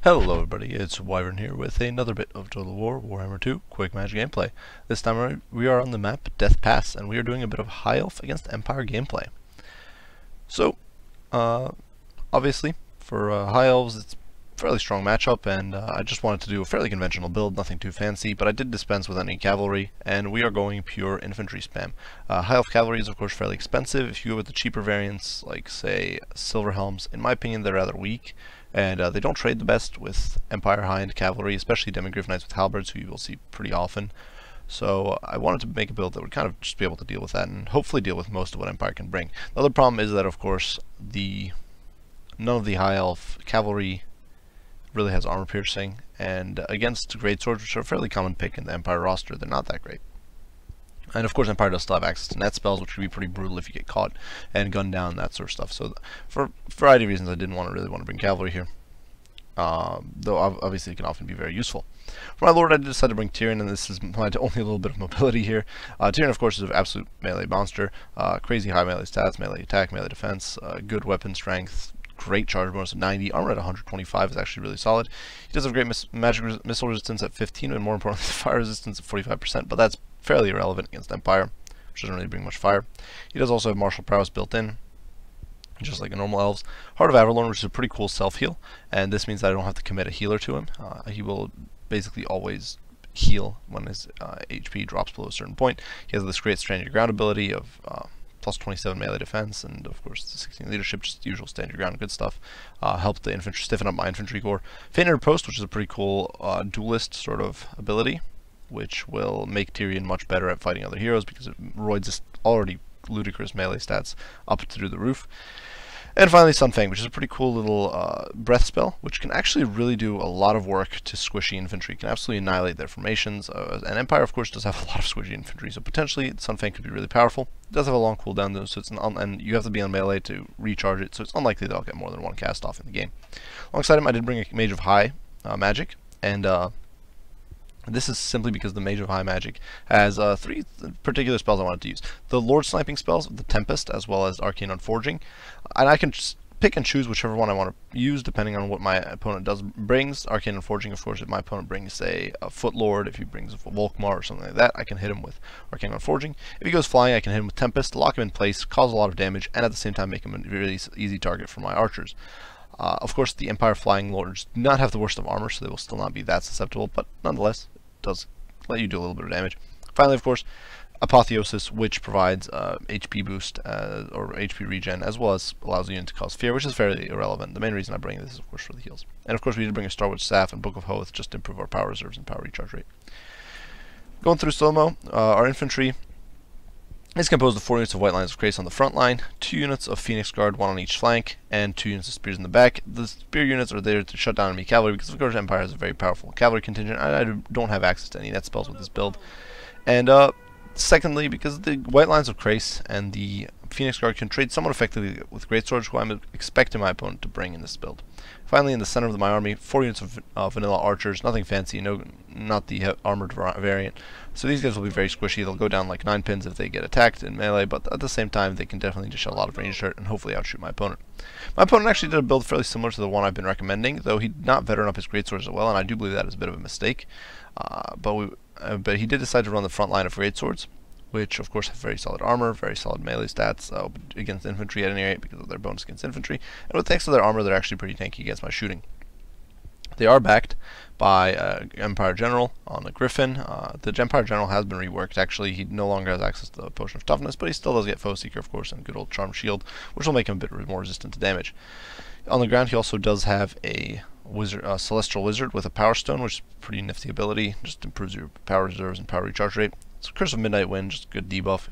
Hello everybody, it's Wyvern here with another bit of Total War Warhammer 2 Quick Match gameplay. This time we are on the map Death Pass, and we are doing a bit of High Elf against Empire gameplay. So, obviously, for High Elves it's a fairly strong matchup, and I just wanted to do a fairly conventional build, nothing too fancy, but I did dispense with any cavalry, and we are going pure infantry spam. High Elf cavalry is of course fairly expensive. If you go with the cheaper variants, like say Silver Helms, in my opinion they're rather weak. And they don't trade the best with Empire high-end cavalry, especially Demigryph Knights with halberds, who you will see pretty often. So I wanted to make a build that would kind of just be able to deal with that, and hopefully deal with most of what Empire can bring. The other problem is that, of course, none of the High Elf cavalry really has armor piercing, and against Greatswords, which are a fairly common pick in the Empire roster, they're not that great. And of course Empire does still have access to net spells, which can be pretty brutal if you get caught and gunned down, that sort of stuff. So for a variety of reasons I didn't really want to bring cavalry here. Though obviously it can often be very useful. For my lord I decided to bring Tyrion, and this is my only little bit of mobility here. Tyrion of course is an absolute melee monster, crazy high melee stats, melee attack, melee defense, good weapon strength, great charge bonus of 90, armor at 125 is actually really solid. He does have great magic missile resistance at 15, and more importantly fire resistance at 45%, but that's fairly irrelevant against Empire, which doesn't really bring much fire. He does also have martial prowess built in, just like a normal elves. Heart of Avalorn, which is a pretty cool self-heal, and this means that I don't have to commit a healer to him. He will basically always heal when his HP drops below a certain point. He has this great stand your ground ability of plus 27 melee defense, and of course the 16 leadership, just usual stand your ground, good stuff. Help the infantry, stiffen up my infantry corps. Fainted Post, which is a pretty cool duelist sort of ability, which will make Tyrion much better at fighting other heroes because it roids his already ludicrous melee stats up through the roof. And finally Sunfang, which is a pretty cool little breath spell, which can actually really do a lot of work to squishy infantry. It can absolutely annihilate their formations, and Empire of course does have a lot of squishy infantry, so potentially Sunfang could be really powerful. It does have a long cooldown though, so it's and you have to be on melee to recharge it, so it's unlikely that I'll get more than one cast off in the game. Alongside him I did bring a Mage of High magic, and this is simply because the Mage of High Magic has three particular spells I wanted to use. The Lord Sniping spells, the Tempest, as well as Arcane Unforging. And I can just pick and choose whichever one I want to use depending on what my opponent brings. Arcane Unforging, of course, if my opponent brings, say, a Footlord, if he brings a Volkmar or something like that, I can hit him with Arcane Unforging. If he goes flying, I can hit him with Tempest, lock him in place, cause a lot of damage, and at the same time make him a really easy target for my archers. Of course, the Empire Flying Lords do not have the worst of armor, so they will still not be that susceptible, but nonetheless, does let you do a little bit of damage. Finally, of course, Apotheosis, which provides HP boost or HP regen, as well as allows the unit to cause fear, which is fairly irrelevant. The main reason I bring this is, of course, for the heals. And of course, we did bring a Starwood Staff and Book of Hoth just to improve our power reserves and power recharge rate. Going through slow-mo, our infantry is composed of 4 units of White Lines of Grace on the front line, 2 units of Phoenix Guard, 1 on each flank, and 2 units of Spears in the back. The Spear units are there to shut down enemy cavalry because, of course, Empire has a very powerful cavalry contingent, and I don't have access to any net spells with this build. And secondly, because the White Lines of Grace and the Phoenix Guard can trade somewhat effectively with Greatswords, who I'm expecting my opponent to bring in this build. Finally, in the center of my army, 4 units of vanilla archers, nothing fancy, not the armored variant. So these guys will be very squishy. They'll go down like 9 pins if they get attacked in melee, but at the same time they can definitely dish out a lot of ranged hurt and hopefully outshoot my opponent. My opponent actually did a build fairly similar to the one I've been recommending, though he did not veteran up his Greatswords as well, and I do believe that is a bit of a mistake. But he did decide to run the front line of Greatswords, which of course have very solid armor, very solid melee stats against infantry at any rate because of their bonus against infantry, and with thanks to their armor they're actually pretty tanky against my shooting. They are backed by Empire General on the Griffin. The Empire General has been reworked. Actually, he no longer has access to the Potion of Toughness, but he still does get Foe Seeker, of course, and good old Charm Shield, which will make him a bit more resistant to damage. On the ground, he also does have a Celestial Wizard with a Power Stone, which is a pretty nifty ability. Just improves your power reserves and power recharge rate. So Curse of Midnight Wind, just good debuff.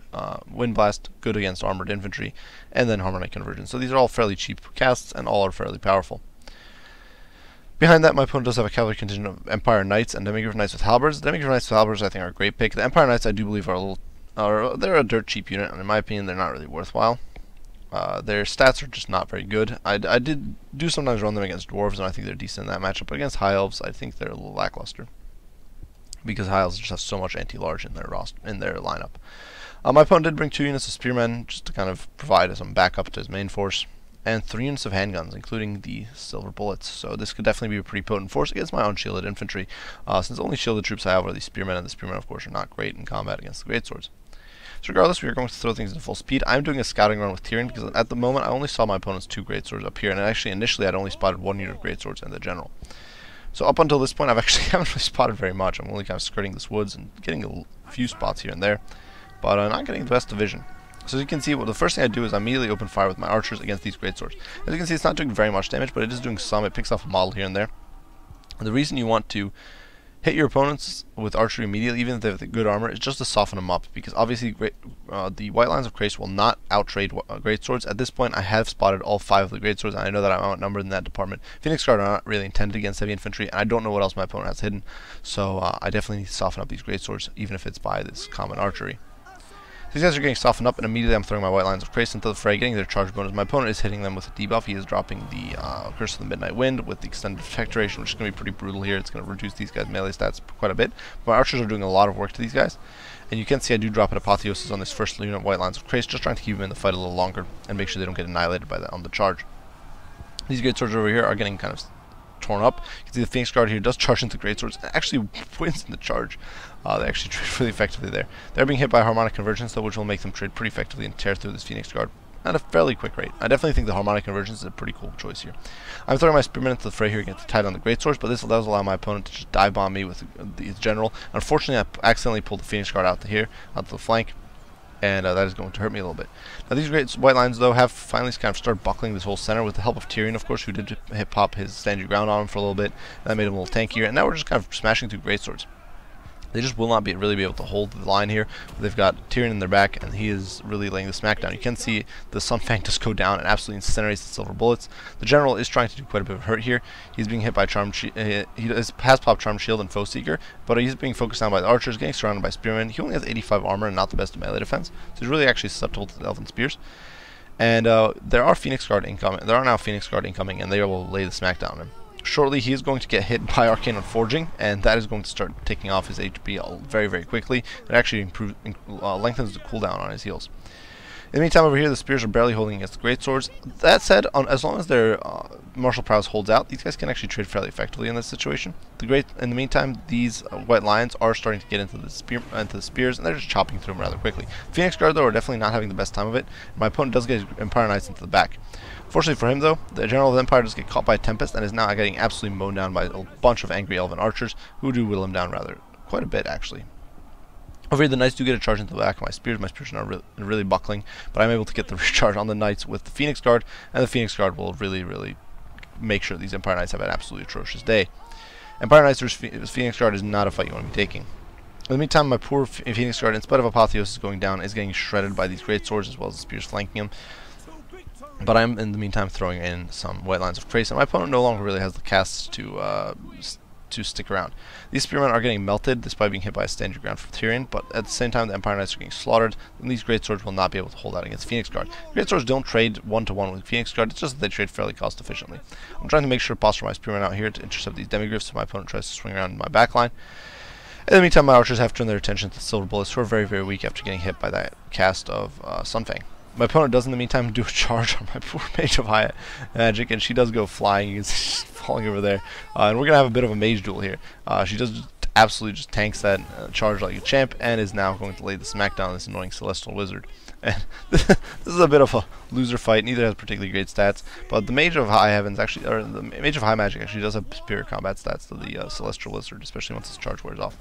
Wind Blast, good against armored infantry, and then Harmonite Convergence. So these are all fairly cheap casts, and all are fairly powerful. Behind that, my opponent does have a cavalry contingent of Empire Knights and Demigryph Knights with halberds. The Demigryph Knights with halberds I think are a great pick. The Empire Knights I do believe they're a dirt cheap unit, and in my opinion they're not really worthwhile. Their stats are just not very good. I did sometimes run them against dwarves, and I think they're decent in that matchup. But against high elves, I think they're a little lackluster because high elves just have so much anti-large in their lineup. My opponent did bring 2 units of spearmen just to kind of provide some backup to his main force. and 3 units of handguns, including the silver bullets. So this could definitely be a pretty potent force against my unshielded infantry, since the only shielded troops I have are the spearmen, and the spearmen, of course, are not great in combat against the greatswords. So regardless, we are going to throw things into full speed. I'm doing a scouting run with Tyrion because at the moment I only saw my opponent's 2 greatswords up here, and actually initially I'd only spotted 1 unit of greatswords and the general. So up until this point, haven't really spotted very much. I'm only kind of skirting this woods and getting a few spots here and there, but not getting the best division. So as you can see, the first thing I do is I immediately open fire with my archers against these greatswords. As you can see, it's not doing very much damage, but it is doing some. It picks off a model here and there. And the reason you want to hit your opponents with archery immediately, even if they have good armor, is just to soften them up, because obviously the white lines of Krace will not outtrade greatswords. At this point, I have spotted all 5 of the greatswords, and I know that I'm outnumbered in that department. Phoenix Guard are not really intended against heavy infantry, and I don't know what else my opponent has hidden, so I definitely need to soften up these greatswords, even if it's by this common archery. These guys are getting softened up, and immediately I'm throwing my white lines of Krace into the fray, getting their charge bonus. My opponent is hitting them with a debuff. He is dropping the Curse of the Midnight Wind with the extended effect duration, which is going to be pretty brutal here. It's going to reduce these guys' melee stats quite a bit. But my archers are doing a lot of work to these guys. And you can see I do drop an Apotheosis on this first unit of white lines of Krace, just trying to keep them in the fight a little longer and make sure they don't get annihilated by that on the charge. These greatswords over here are getting kind of torn up. You can see the Phoenix Guard here does charge into greatswords and actually wins in the charge. They actually trade really effectively there. They're being hit by Harmonic Convergence, though, which will make them trade pretty effectively and tear through this Phoenix Guard at a fairly quick rate. I definitely think the Harmonic Convergence is a pretty cool choice here. I'm throwing my Spearmen into the fray here against the Tide on the greatswords, but this does allow my opponent to just dive bomb me with his general. Unfortunately, I accidentally pulled the Phoenix Guard out to here, out to the flank, and that is going to hurt me a little bit. Now these great white lines, though, have finally kind of started buckling this whole center with the help of Tyrion, of course, who did hit pop his stand your ground on him for a little bit. That made him a little tankier, and now we're just kind of smashing through greatswords. They just will not really be able to hold the line here. They've got Tyrion in their back, and he is really laying the smackdown. You can see the Sunfang just go down and absolutely incinerates the silver bullets. The general is trying to do quite a bit of hurt here. He's being hit by Charmed Shield. He has popped Charmed Shield and Foe Seeker, but he's being focused on by the archers, getting surrounded by spearmen. He only has 85 armor and not the best melee defense, so he's really actually susceptible to the Elven Spears. And there are Phoenix Guard incoming. There are now Phoenix Guard incoming, and they will lay the smackdown on him. Shortly, he is going to get hit by Arcane Forging, and that is going to start taking off his HP very, very quickly. It actually lengthens the cooldown on his heals. In the meantime, over here, the spears are barely holding against the greatswords. That said, as long as their martial prowess holds out, these guys can actually trade fairly effectively in this situation. In the meantime, these white lions are starting to get into the spears, and they're just chopping through them rather quickly. Phoenix Guard, though, are definitely not having the best time of it. My opponent does get his Empire Knights into the back. Fortunately for him, though, the General of the Empire does get caught by Tempest and is now getting absolutely mown down by a bunch of angry Elven archers who do whittle him down quite a bit, actually. Over here, the Knights do get a charge into the back of my spears. My spears are not really buckling, but I'm able to get the recharge on the Knights with the Phoenix Guard, and the Phoenix Guard will really, really make sure these Empire Knights have an absolutely atrocious day. Empire Knights versus Phoenix Guard is not a fight you want to be taking. In the meantime, my poor Phoenix Guard, in spite of Apotheosis going down, is getting shredded by these great swords as well as the spears flanking him. But I'm, in the meantime, throwing in some white lines of Krace, and my opponent no longer really has the casts to stick around. These spearmen are getting melted despite being hit by a stand your ground from Tyrion, but at the same time the Empire Knights are getting slaughtered, and these great swords will not be able to hold out against Phoenix Guard. Great swords don't trade one-to-one with Phoenix Guard, it's just that they trade fairly cost efficiently. I'm trying to make sure to posture my spearmen out here to intercept these demigryphs so my opponent tries to swing around in my backline. In the meantime, my archers have turned their attention to the silver bullets, who are very, very weak after getting hit by that cast of Sunfang. My opponent does, in the meantime, do a charge on my poor Mage of High Magic, and she does go flying. You can see she's falling over there. And we're going to have a bit of a mage duel here. She does absolutely just tanks that charge like a champ, and is now going to lay the smackdown on this annoying Celestial Wizard. And this is a bit of a loser fight. Neither has particularly great stats, but the Mage of High Heavens actually, or the Mage of High Magic actually does have superior combat stats to the Celestial Wizard, especially once his charge wears off.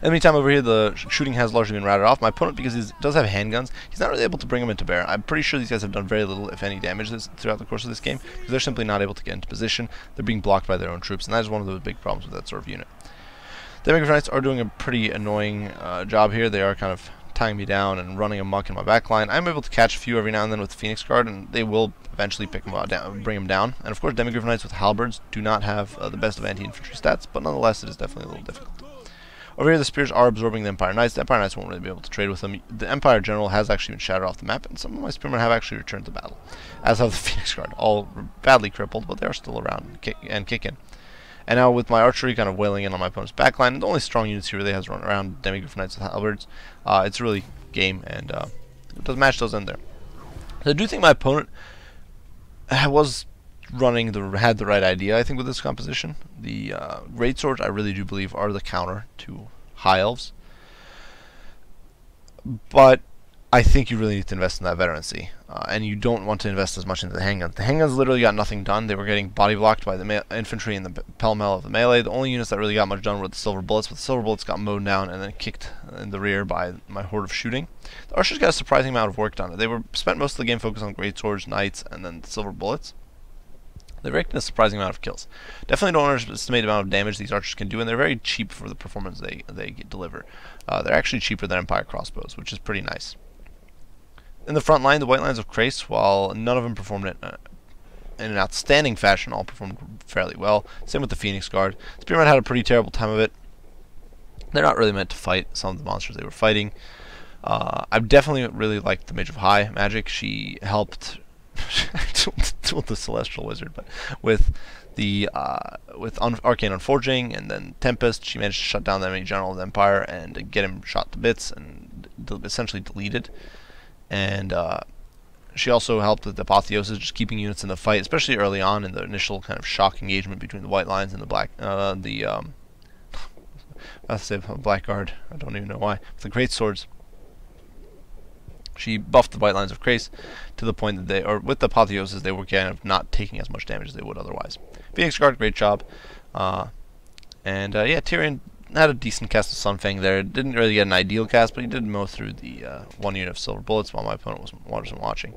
In the meantime, over here, the shooting has largely been routed off. My opponent, because he does have handguns, he's not really able to bring them into bear. I'm pretty sure these guys have done very little, if any, damage throughout the course of this game, because they're simply not able to get into position. They're being blocked by their own troops, and that is one of the big problems with that sort of unit. The Demigryph Knights are doing a pretty annoying job here. They are kind of tying me down and running amok in my backline. I'm able to catch a few every now and then with the Phoenix Guard, and they will eventually pick them down, bring them down. And of course, Demigryph Knights with halberds do not have the best of anti-infantry stats, but nonetheless, it is definitely a little difficult. Over here, the spears are absorbing the Empire Knights. The Empire Knights won't really be able to trade with them. The Empire General has actually been shattered off the map, and some of my spearmen have actually returned to battle, as have the Phoenix Guard, all badly crippled, but they are still around and kicking. And now with my archery kind of wailing in on my opponent's backline, the only strong units he really has run around Demigryph Knights with halberds. It's really game, and the match does end there. So I do think my opponent was had the right idea, I think, with this composition. The Greatswords, I really do believe, are the counter to High Elves, but I think you really need to invest in that veterancy, and you don't want to invest as much into the handguns. The handguns literally got nothing done. They were getting body blocked by the infantry and the pell-mell of the melee. The only units that really got much done were the silver bullets, but the silver bullets got mowed down and then kicked in the rear by my horde of shooting. The archers got a surprising amount of work done. They were spent most of the game focused on greatswords, knights, and then the silver bullets. They raked in a surprising amount of kills. Definitely don't underestimate the amount of damage these archers can do, and they're very cheap for the performance they deliver. They're actually cheaper than Empire crossbows, which is pretty nice. In the front line, the white lines of Krace, while none of them performed in an outstanding fashion, all performed fairly well. Same with the Phoenix Guard. Spearmen had a pretty terrible time of it. They're not really meant to fight some of the monsters they were fighting. I definitely really liked the Mage of High magic. She helped with the Celestial Wizard, but with the Arcane Unforging and then Tempest, she managed to shut down the enemy general of the Empire and get him shot to bits and essentially deleted. And she also helped with the Apotheosis, just keeping units in the fight, especially early on in the initial kind of shock engagement between the white lines and the black, I say Black Guard. I don't even know why. With the great swords, she buffed the white lines of Krace to the point that with the Apotheosis, they were kind of not taking as much damage as they would otherwise. Phoenix Guard, great job. Yeah, Tyrion had a decent cast of Sunfang there. Didn't really get an ideal cast, but he did mow through the one unit of silver bullets while my opponent wasn't watching.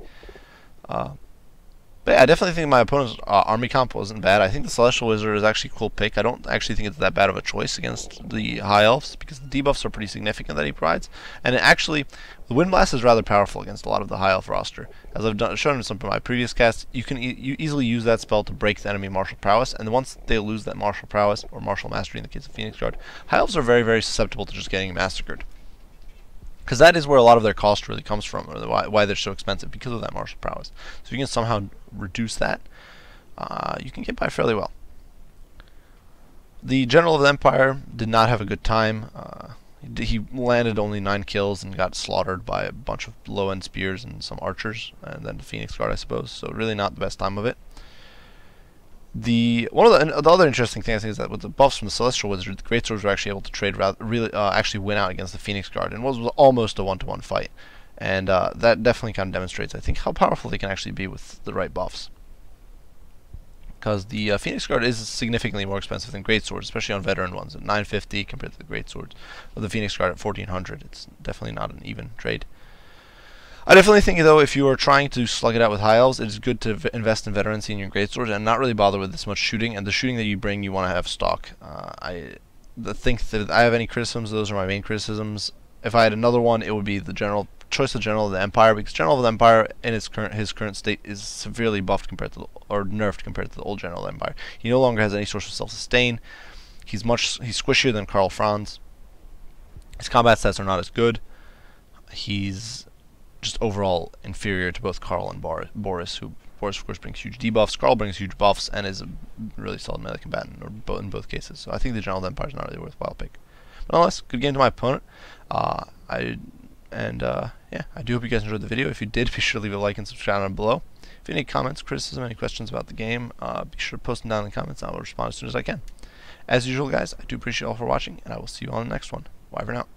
But yeah, I definitely think my opponent's army comp wasn't bad. I think the Celestial Wizard is actually a cool pick. I don't actually think it's that bad of a choice against the High Elves, because the debuffs are pretty significant that he provides. And actually, the Wind Blast is rather powerful against a lot of the High Elf roster. As I've shown in some of my previous casts, you can you easily use that spell to break the enemy martial prowess, and once they lose that martial prowess, or martial mastery in the case of Phoenix Guard, High Elves are very, very susceptible to just getting massacred. Because that is where a lot of their cost really comes from, or why they're so expensive, because of that martial prowess. So if you can somehow reduce that, you can get by fairly well. The General of the Empire did not have a good time. He landed only 9 kills and got slaughtered by a bunch of low-end spears and some archers, and then the Phoenix Guard, I suppose. So really not the best time of it. The other interesting thing I think is that with the buffs from the Celestial Wizard, the Greatswords were actually able to actually win out against the Phoenix Guard, and was almost a 1-to-1 fight. And that definitely kind of demonstrates, I think, how powerful they can actually be with the right buffs. Because the Phoenix Guard is significantly more expensive than Greatswords, especially on veteran ones at 950 compared to the Greatswords. Or the Phoenix Guard at 1400. It's definitely not an even trade. I definitely think, though, if you are trying to slug it out with High Elves, it is good to invest in veterancy in your Greatswords and not really bother with this much shooting. And the shooting that you bring, you want to have stock. I think that I have any criticisms, those are my main criticisms. If I had another one, it would be the choice of General of the Empire, because General of the Empire in his current state is severely buffed compared to or nerfed compared to the old General of the Empire. He no longer has any source of self-sustain. He's squishier than Karl Franz. His combat stats are not as good. He's just overall inferior to both Karl and Boris, who Boris of course brings huge debuffs. Karl brings huge buffs and is a really solid melee combatant, in both cases. So I think the General of the Empire is not really a worthwhile pick. But nonetheless, good game to my opponent. Yeah, I do hope you guys enjoyed the video. If you did, be sure to leave a like and subscribe down below. If you have any comments, criticism, any questions about the game, be sure to post them down in the comments, and I will respond as soon as I can. As usual, guys, I do appreciate you all for watching, and I will see you on the next one. Wyvern out.